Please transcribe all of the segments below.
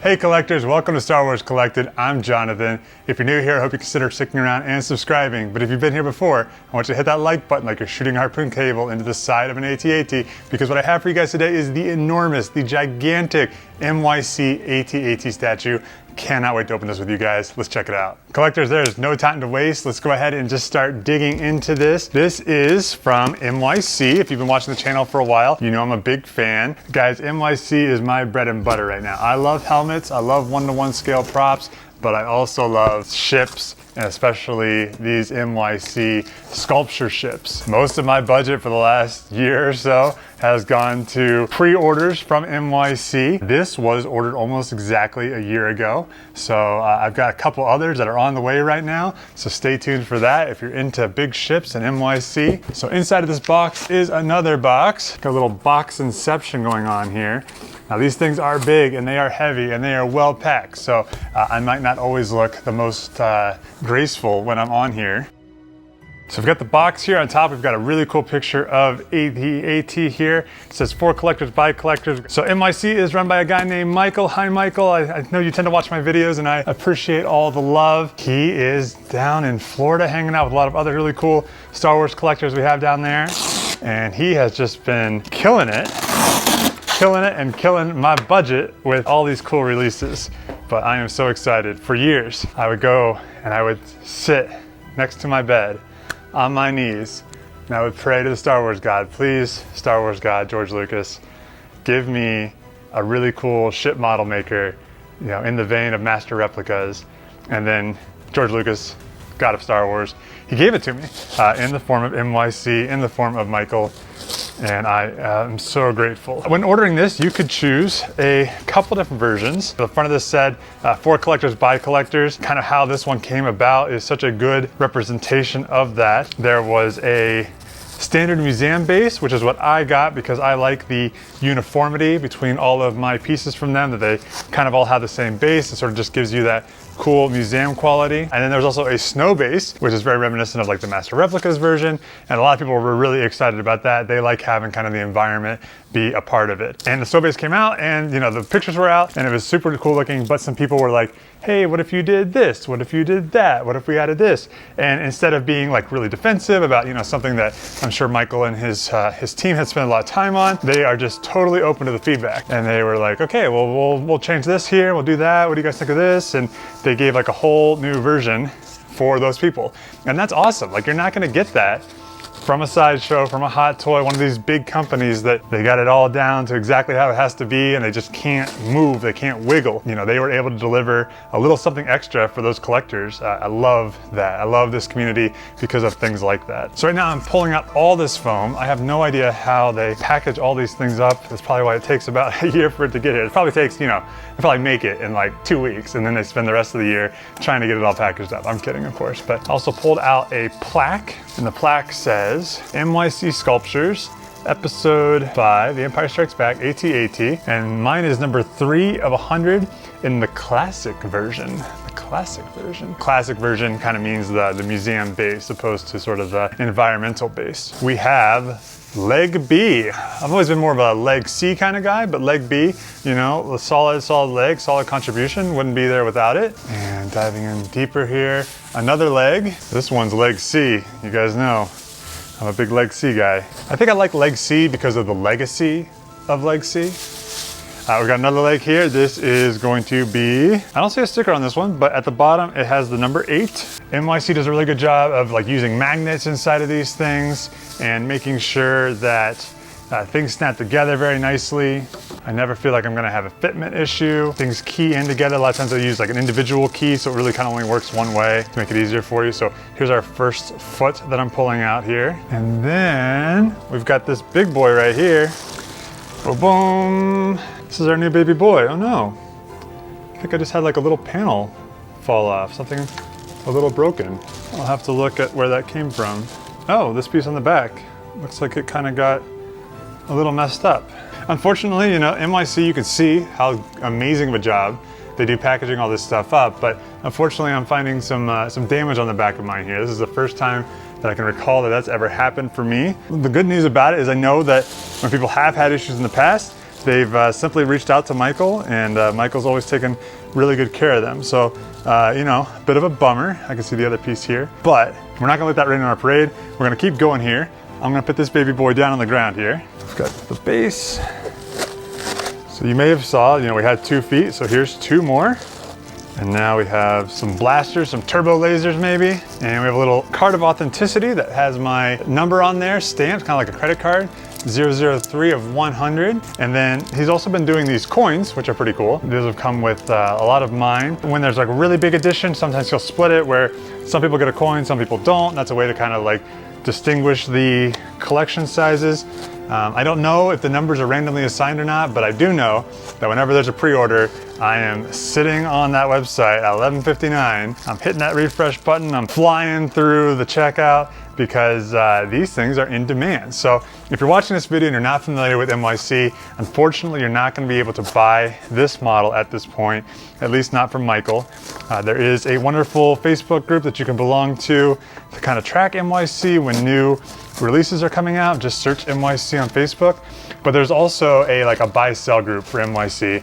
Hey collectors, welcome to Star Wars Collected. I'm Jonathan. If you're new here, I hope you consider sticking around and subscribing. But if you've been here before, I want you to hit that like button like you're shooting a harpoon cable into the side of an AT-AT, because what I have for you guys today is the enormous, the gigantic MYC AT-AT statue. Cannot wait to open this with you guys. Let's check it out. Collectors, there's no time to waste. Let's go ahead and just start digging into this. This is from MYC. If you've been watching the channel for a while, you know I'm a big fan. Guys, MYC is my bread and butter right now. I love helmets. I love one-to-one scale props, but I also love ships, and especially these MYC sculpture ships. Most of my budget for the last year or so has gone to pre-orders from MYC. This was ordered almost exactly a year ago. So I've got a couple others that are on the way right now. So stay tuned for that if you're into big ships and MYC. So inside of this box is another box. Got a little box inception going on here. Now these things are big and they are heavy and they are well packed. So I might not always look the most graceful when I'm on here. So we've got the box here. On top, we've got a really cool picture of AT-AT here. It says for collectors by collectors. So MYC is run by a guy named Michael. Hi, Michael. I know you tend to watch my videos and I appreciate all the love. He is down in Florida hanging out with a lot of other really cool Star Wars collectors we have down there. And he has just been killing it and killing my budget with all these cool releases. But I am so excited. For years, I would go and I would sit next to my bed on my knees, and I would pray to the Star Wars God, please, Star Wars God, George Lucas, give me a really cool ship model maker, you know, in the vein of Master Replicas. And then George Lucas, God of Star Wars, he gave it to me in the form of MYC, in the form of Michael, and I am so grateful. When ordering this, you could choose a couple different versions. The front of this said, for collectors by collectors. Kind of how this one came about is such a good representation of that. There was a standard museum base, which is what I got because I like the uniformity between all of my pieces from them, that they kind of all have the same base. It sort of just gives you that cool museum quality. And then there's also a snow base, which is very reminiscent of like the Master Replicas version. And a lot of people were really excited about that. They like having kind of the environment be a part of it. And the snow base came out and, you know, the pictures were out and it was super cool looking, but some people were like, hey, what if you did this? What if you did that? What if we added this? And instead of being like really defensive about, you know, something that I'm sure Michael and his team had spent a lot of time on, they are just totally open to the feedback. And they were like, okay, well, we'll change this here. We'll do that. What do you guys think of this? And they gave like a whole new version for those people. And that's awesome. Like, you're not gonna get that from a sideshow, from a hot toy, one of these big companies that they got it all down to exactly how it has to be and they just can't move, they can't wiggle. You know, they were able to deliver a little something extra for those collectors. I love that. I love this community because of things like that. So right now I'm pulling out all this foam. I have no idea how they package all these things up. That's probably why it takes about a year for it to get here. It probably takes, you know, they probably make it in like 2 weeks and then they spend the rest of the year trying to get it all packaged up. I'm kidding, of course. But I also pulled out a plaque, and the plaque says, MYC Sculptures, Episode 5, The Empire Strikes Back, AT-AT, and mine is number 3 of 100 in the classic version. The classic version. Classic version kind of means the museum base, opposed to sort of the environmental base. We have Leg B. I've always been more of a Leg C kind of guy, but Leg B, you know, a solid leg, solid contribution, wouldn't be there without it. And diving in deeper here, another leg. This one's Leg C, you guys know. I'm a big Leg C guy. I think I like Leg C because of the legacy of Leg C. We've got another leg here. This is going to be, I don't see a sticker on this one, but at the bottom it has the number 8. MYC does a really good job of like using magnets inside of these things and making sure that things snap together very nicely. I never feel like I'm gonna have a fitment issue. Things key in together. A lot of times I use like an individual key, so it really kind of only works one way to make it easier for you. So here's our first foot that I'm pulling out here. And then we've got this big boy right here. Boom, boom. This is our new baby boy. Oh no. I think I just had like a little panel fall off, something a little broken. I'll have to look at where that came from. Oh, this piece on the back. Looks like it kind of got a little messed up. Unfortunately, you know, MYC, you can see how amazing of a job they do packaging all this stuff up, but unfortunately I'm finding some damage on the back of mine here. This is the first time that I can recall that that's ever happened for me. The good news about it is I know that when people have had issues in the past, they've simply reached out to Michael, and Michael's always taken really good care of them. So, you know, a bit of a bummer. I can see the other piece here, but we're not gonna let that rain on our parade. We're gonna keep going here. I'm gonna put this baby boy down on the ground here. We've got the base. So you may have saw, you know, we had 2 feet, so here's 2 more. And now we have some blasters, some turbo lasers maybe. And we have a little card of authenticity that has my number on there, stamped, kind of like a credit card, 003 of 100. And then he's also been doing these coins, which are pretty cool. These have come with a lot of mine. When there's like a really big edition, sometimes he'll split it where some people get a coin, some people don't. That's a way to kind of like distinguish the collection sizes. I don't know if the numbers are randomly assigned or not, but I do know that whenever there's a pre-order, I am sitting on that website at 11:59. I'm hitting that refresh button. I'm flying through the checkout because these things are in demand. So if you're watching this video and you're not familiar with MYC, unfortunately, you're not going to be able to buy this model at this point, at least not from Michael. There is a wonderful Facebook group that you can belong to kind of track MYC when new releases are coming out. Just search MYC on Facebook. But there's also a buy-sell group for MYC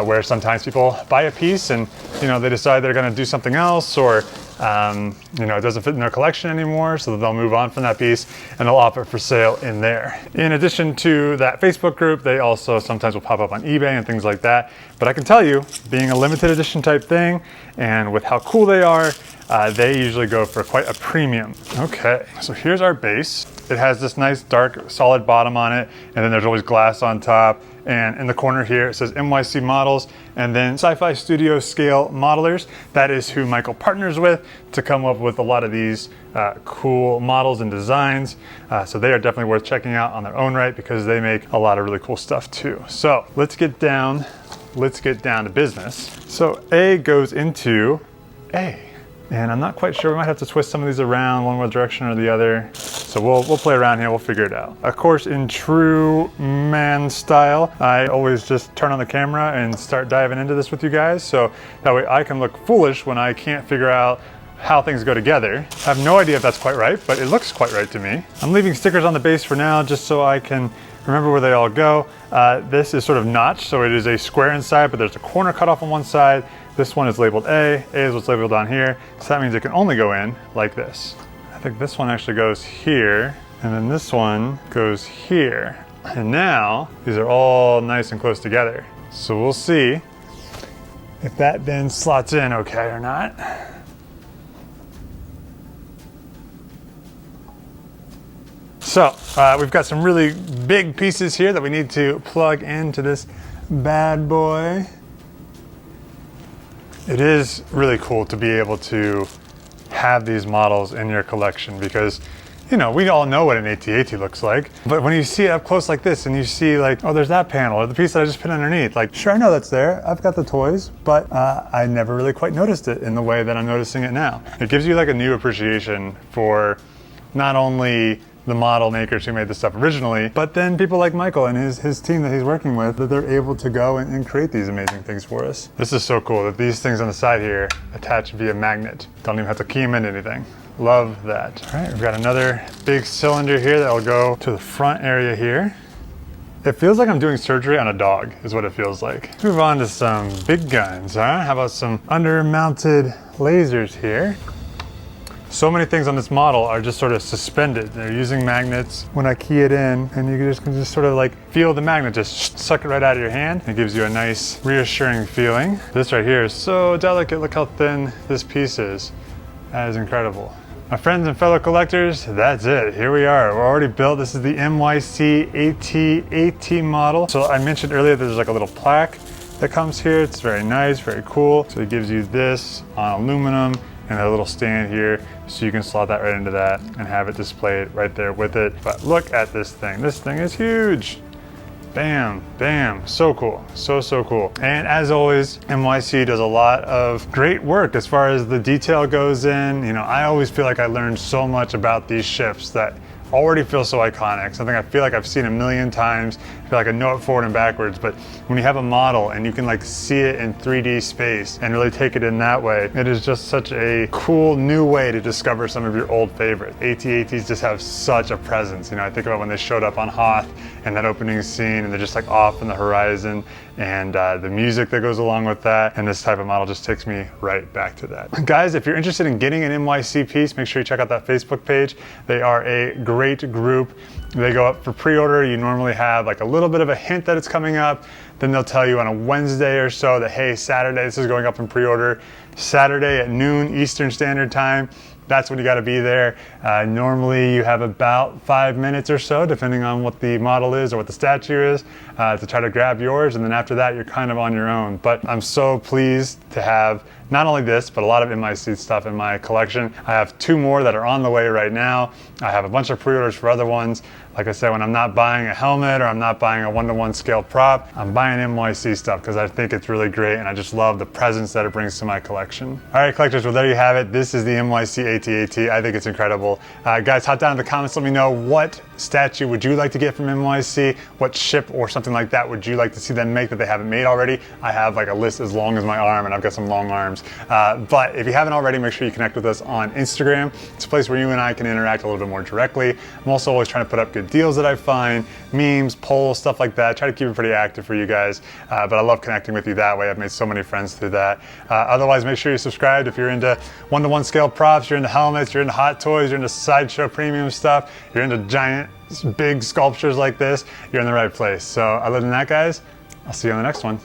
where sometimes people buy a piece and, you know, they decide they're going to do something else, or you know, it doesn't fit in their collection anymore, so they'll move on from that piece and they'll offer it for sale in there. In addition to that Facebook group, they also sometimes will pop up on eBay and things like that. But I can tell you, being a limited edition type thing, and with how cool they are, they usually go for quite a premium. Okay, so here's our base. It has this nice dark solid bottom on it, and then there's always glass on top. And in the corner here, it says MYC Models, and then Sci-Fi Studio Scale Modelers. That is who Michael partners with to come up with a lot of these cool models and designs. So they are definitely worth checking out on their own right because they make a lot of really cool stuff too. So let's get down to business. So A goes into A. And I'm not quite sure, we might have to twist some of these around one direction or the other. So we'll play around here, we'll figure it out. Of course, in true man style, I always just turn on the camera and start diving into this with you guys. So that way I can look foolish when I can't figure out how things go together. I have no idea if that's quite right, but it looks quite right to me. I'm leaving stickers on the base for now just so I can remember where they all go. This is sort of notched, so it is a square inside, but there's a corner cut off on one side. This one is labeled A. A is what's labeled on here. So that means it can only go in like this. I think this one actually goes here, and then this one goes here. And now these are all nice and close together. So we'll see if that then slots in okay or not. So we've got some really big pieces here that we need to plug into this bad boy. It is really cool to be able to have these models in your collection because, you know, we all know what an AT-AT looks like. But when you see it up close like this and you see like, oh, there's that panel or the piece that I just put underneath, like, sure, I know that's there. I've got the toys, but I never really quite noticed it in the way that I'm noticing it now. It gives you like a new appreciation for not only the model makers who made this stuff originally, but then people like Michael and his team that he's working with, that they're able to go and create these amazing things for us. This is so cool that these things on the side here attach via magnet. Don't even have to key them into anything. Love that. All right, we've got another big cylinder here that will go to the front area here. It feels like I'm doing surgery on a dog, is what it feels like. Move on to some big guns, huh? How about some under-mounted lasers here? So many things on this model are just sort of suspended. They're using magnets. When I key it in, and you can just sort of like feel the magnet just suck it right out of your hand. It gives you a nice reassuring feeling. This right here is so delicate. Look how thin this piece is. That is incredible. My friends and fellow collectors, that's it. Here we are. We're already built. This is the MYC AT-AT model. So I mentioned earlier there's like a little plaque that comes here. It's very nice, very cool. So it gives you this on aluminum and a little stand here, so you can slot that right into that and have it displayed right there with it. But look at this thing. This thing is huge. Bam, bam, so cool, so cool. And as always, MYC does a lot of great work as far as the detail goes in. You know, I always feel like I learned so much about these ships that already feels so iconic. Something I feel like I've seen a million times. I feel like I know it forward and backwards, but when you have a model and you can like see it in 3D space and really take it in that way, it is just such a cool new way to discover some of your old favorites. AT-ATs just have such a presence. You know, I think about when they showed up on Hoth and that opening scene, and they're just like off in the horizon, and the music that goes along with that, and this type of model just takes me right back to that. Guys, if you're interested in getting an MYC piece, make sure you check out that Facebook page. They are a great group. They go up for pre-order. You normally have like a little bit of a hint that it's coming up. Then they'll tell you on a Wednesday or so that, hey, Saturday, this is going up in pre-order. Saturday at noon Eastern Standard Time. That's when you got to be there. Normally you have about 5 minutes or so, depending on what the model is or what the statue is, to try to grab yours. And then after that, you're kind of on your own. But I'm so pleased to have not only this, but a lot of MYC stuff in my collection. I have 2 more that are on the way right now. I have a bunch of pre-orders for other ones. Like I said, when I'm not buying a helmet or I'm not buying a 1-to-1 scale prop, I'm buying MYC stuff because I think it's really great and I just love the presence that it brings to my collection. All right, collectors, well, there you have it. This is the MYC AT-AT. I think it's incredible. Guys, hop down in the comments. Let me know, what statue would you like to get from MYC? What ship or something like that would you like to see them make that they haven't made already? I have like a list as long as my arm, and I've got some long arms. But if you haven't already, make sure you connect with us on Instagram. It's a place where you and I can interact a little bit more directly. I'm also always trying to put up good deals that I find, memes, polls, stuff like that. Try to keep it pretty active for you guys. But I love connecting with you that way. I've made so many friends through that. Otherwise, make sure you're subscribed if you're into 1-to-1 scale props, you're into helmets, you're into hot toys, you're into sideshow premium stuff, you're into giant, big sculptures like this, you're in the right place. So other than that, guys, I'll see you on the next one.